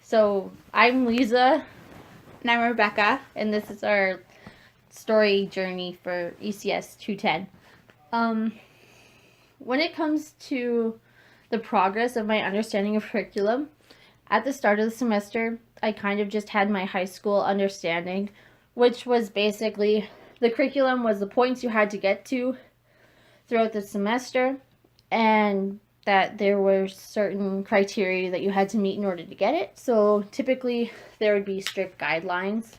So I'm Lisa, And I'm Rebecca. and this is our story journey for ECS 210. When it comes to the progress of my understanding of curriculum, at the start of the semester, I kind of just had my high school understanding, which was basically the curriculum was the points you had to get to throughout the semester, and that there were certain criteria that you had to meet in order to get it. So typically there would be strict guidelines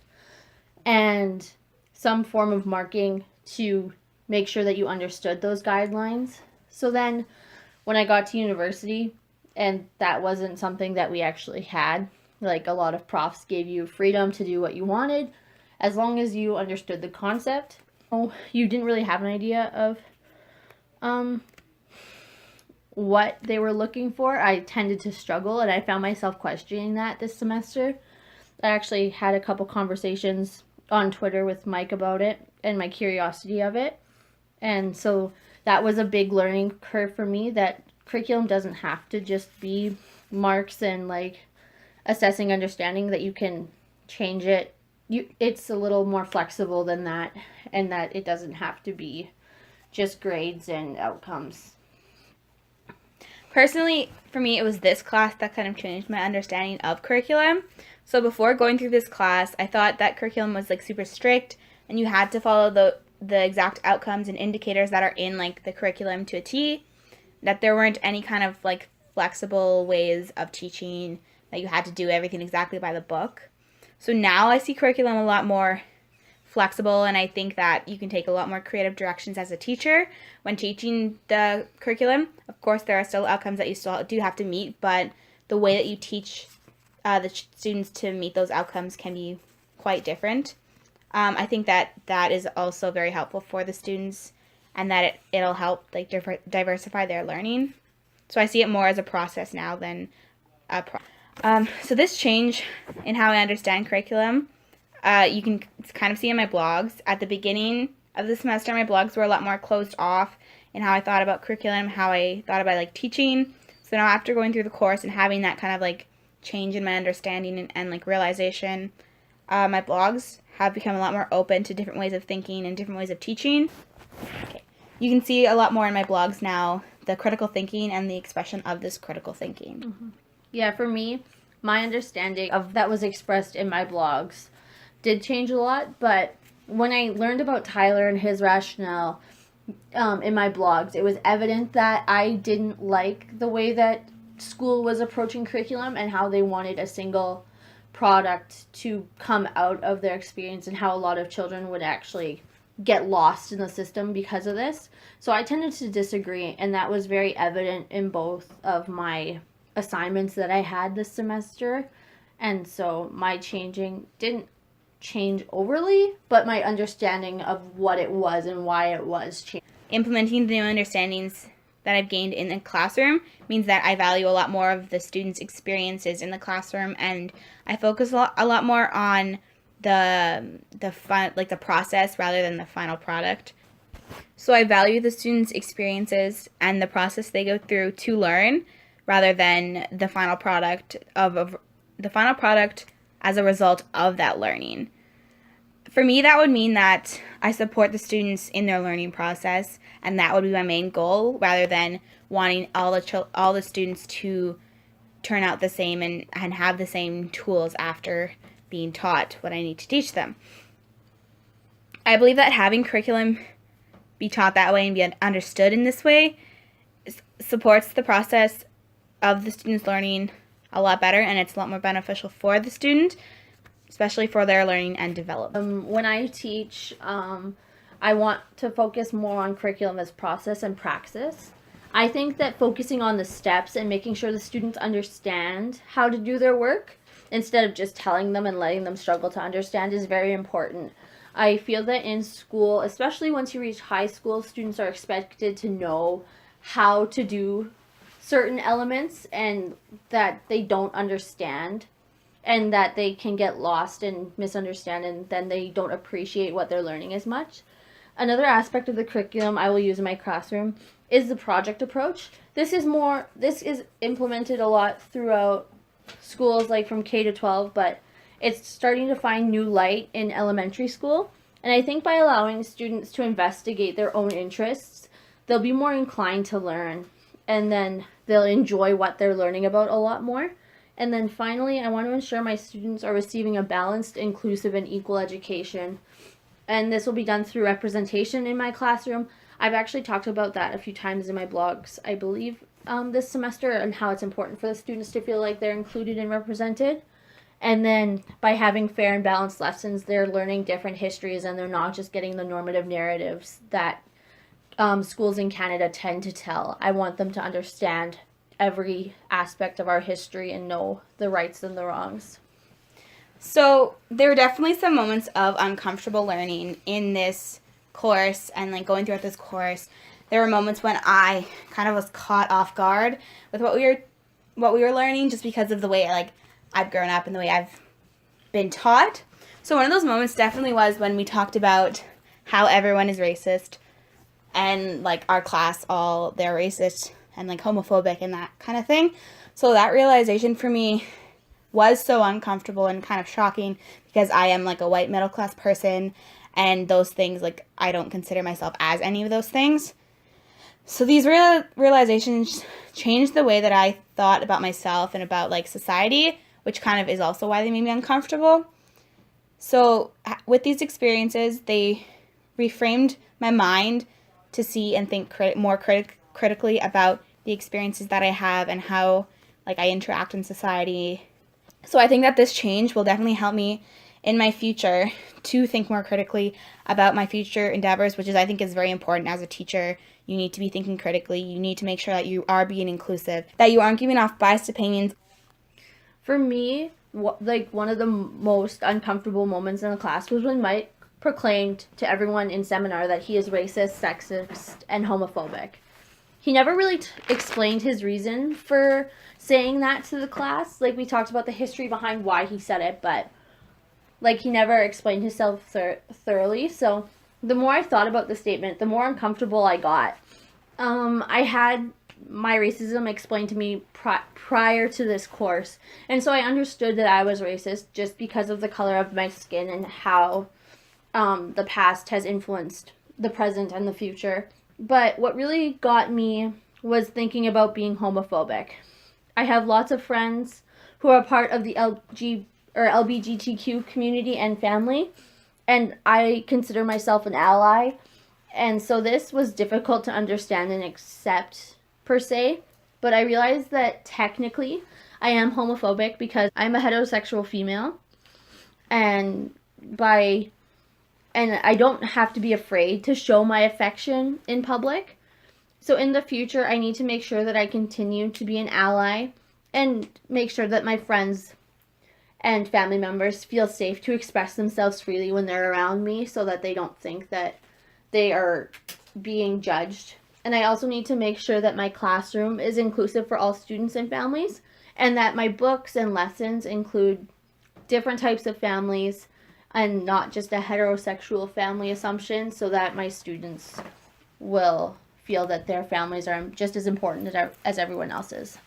and some form of marking to make sure that you understood those guidelines. So then when I got to university, and that wasn't something that we actually had, like a lot of profs gave you freedom to do what you wanted as long as you understood the concept. You didn't really have an idea of what they were looking for. I tended to struggle, and I found myself questioning that this semester. I actually had a couple conversations on Twitter with Mike about it and my curiosity of it. And so that was a big learning curve for me, that curriculum doesn't have to just be marks and like assessing understanding, that you can change it. It's a little more flexible than that, and that it doesn't have to be just grades and outcomes. Personally, for me, it was this class that kind of changed my understanding of curriculum. So before going through this class, I thought that curriculum was like super strict and you had to follow the exact outcomes and indicators that are in like the curriculum to a T, that there weren't any kind of like flexible ways of teaching, that you had to do everything exactly by the book. So now I see curriculum a lot more flexible, and I think that you can take a lot more creative directions as a teacher when teaching the curriculum. Of course, there are still outcomes that you still do have to meet, but the way that you teach the students to meet those outcomes can be quite different. I think that that is also very helpful for the students, and that it'll help like diversify their learning. So I see it more as a process now than a so this change in how I understand curriculum, you can kind of see in my blogs. At the beginning of the semester, my blogs were a lot more closed off in how I thought about curriculum, how I thought about like teaching. So now after going through the course and having that kind of like change in my understanding and like realization, my blogs have become a lot more open to different ways of thinking and different ways of teaching. Okay. You can see a lot more in my blogs now, the critical thinking and the expression of this critical thinking. Mm-hmm. Yeah, for me, my understanding of that was expressed in my blogs did change a lot, but when I learned about Tyler and his rationale in my blogs, it was evident that I didn't like the way that school was approaching curriculum and how they wanted a single product to come out of their experience, and how a lot of children would actually get lost in the system because of this. So I tended to disagree, and that was very evident in both of my assignments that I had this semester. And so my changing didn't change overly, but my understanding of what it was and why it was changed. Implementing the new understandings that I've gained in the classroom means that I value a lot more of the students' experiences in the classroom, and I focus a lot more on the fun, like the process, rather than the final product. So I value the students' experiences and the process they go through to learn, rather than the final product as a result of that learning. For me, that would mean that I support the students in their learning process, and that would be my main goal, rather than wanting all the students to turn out the same and have the same tools after being taught what I need to teach them. I believe that having curriculum be taught that way and be understood in this way supports the process of the student's learning a lot better, and it's a lot more beneficial for the student, especially for their learning and development. When I teach, I want to focus more on curriculum as process and praxis. I think that focusing on the steps and making sure the students understand how to do their work instead of just telling them and letting them struggle to understand is very important. I feel that in school, especially once you reach high school, students are expected to know how to do certain elements, and that they don't understand, and that they can get lost and misunderstand, and then they don't appreciate what they're learning as much. Another aspect of the curriculum I will use in my classroom is the project approach. This is implemented a lot throughout schools like from K to 12, but it's starting to find new light in elementary school. And I think by allowing students to investigate their own interests, they'll be more inclined to learn, and then they'll enjoy what they're learning about a lot more. And then finally, I want to ensure my students are receiving a balanced, inclusive, and equal education. And this will be done through representation in my classroom. I've actually talked about that a few times in my blogs, I believe, this semester, and how it's important for the students to feel like they're included and represented. And then by having fair and balanced lessons, they're learning different histories, and they're not just getting the normative narratives that schools in Canada tend to tell. I want them to understand every aspect of our history and know the rights and the wrongs. So there were definitely some moments of uncomfortable learning in this course, and like going throughout this course, there were moments when I kind of was caught off guard with what we were learning, just because of the way I've grown up and the way I've been taught. So one of those moments definitely was when we talked about how everyone is racist, and like our class, all they're racist and like homophobic and that kind of thing. So that realization for me was so uncomfortable and kind of shocking, because I am like a white middle class person, and those things, like, I don't consider myself as any of those things. So these realizations changed the way that I thought about myself and about like society, which kind of is also why they made me uncomfortable. So with these experiences, they reframed my mind to see and think more critically about the experiences that I have and how like I interact in society. So I think that this change will definitely help me in my future to think more critically about my future endeavors, which is, I think, is very important as a teacher. You need to be thinking critically. You need to make sure that you are being inclusive, that you aren't giving off biased opinions. For me, like one of the most uncomfortable moments in the class was when Mike proclaimed to everyone in seminar that he is racist, sexist, and homophobic. He never really explained his reason for saying that to the class. Like, we talked about the history behind why he said it, but like, he never explained himself thoroughly. So the more I thought about the statement, the more uncomfortable I got. I had my racism explained to me prior to this course, and so I understood that I was racist just because of the color of my skin and how the past has influenced the present and the future. But what really got me was thinking about being homophobic. I have lots of friends who are part of the LGBTQ community and family, and I consider myself an ally. And so this was difficult to understand and accept, per se, but I realized that technically I am homophobic because I'm a heterosexual female, and I don't have to be afraid to show my affection in public. So in the future, I need to make sure that I continue to be an ally and make sure that my friends and family members feel safe to express themselves freely when they're around me, so that they don't think that they are being judged. And I also need to make sure that my classroom is inclusive for all students and families, and that my books and lessons include different types of families and not just a heterosexual family assumption, so that my students will feel that their families are just as important as everyone else's.